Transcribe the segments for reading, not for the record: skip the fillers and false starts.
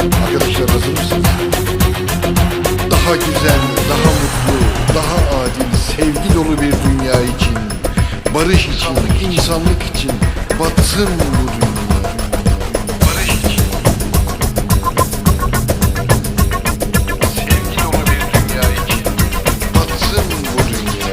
Arkadaşlar hazır mısınız? Daha güzel, daha mutlu, daha adil, sevgi dolu bir dünya için, barış için, insanlık için batsın bu dünya. Barış için, sevgi dolu bir dünya için batsın bu dünya.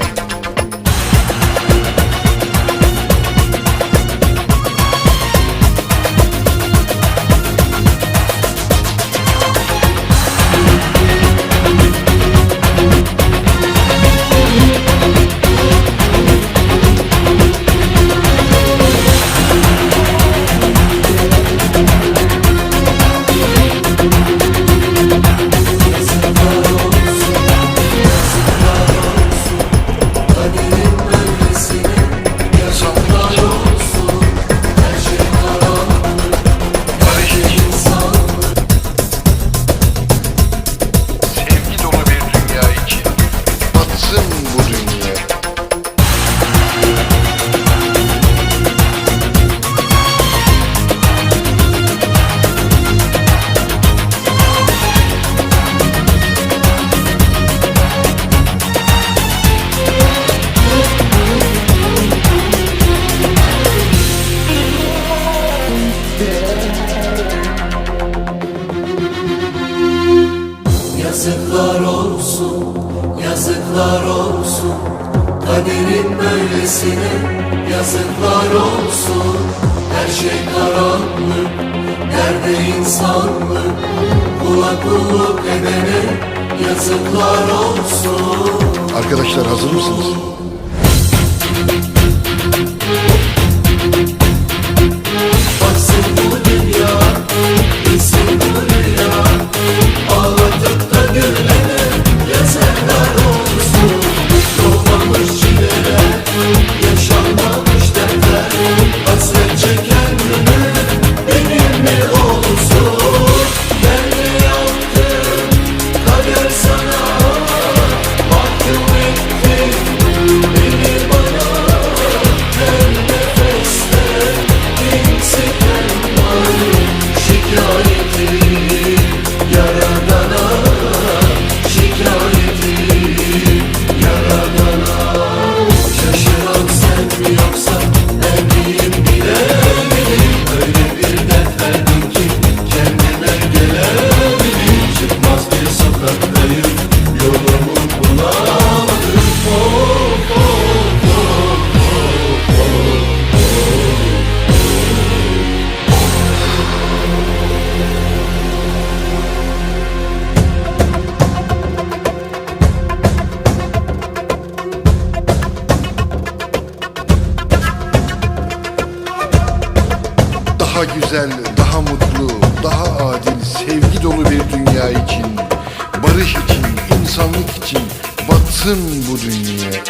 Yazıklar olsun, yazıklar olsun, kaderin böylesine. Yazıklar olsun, her şey karanlık, nerede insanlık, kula kulluk edene. Yazıklar olsun. Arkadaşlar hazır mısınız? Baksın bu dünya, bilsin bu dünya, ağlatıp da gülene. Yazıklar olsun, doğmamış çileler, yaşanmamış dertler, hasret çekenlere benim mi olsun? Ben ne yaptım, kader sana mahkum etti beni bana. Her nefeste bin sitem var, şikayeti Yaradana, şikayeti Yaradana. Şaşıran sen mi yoksa ben miyim bilemedim. Öyle bir dert verdin ki kendime gelemedim. Çıkmaz bir sokaktayım, yolumu bulamadım. Of, of, Daha güzel, daha mutlu, daha adil, sevgi dolu bir dünya için, barış için, insanlık için batsın bu dünya.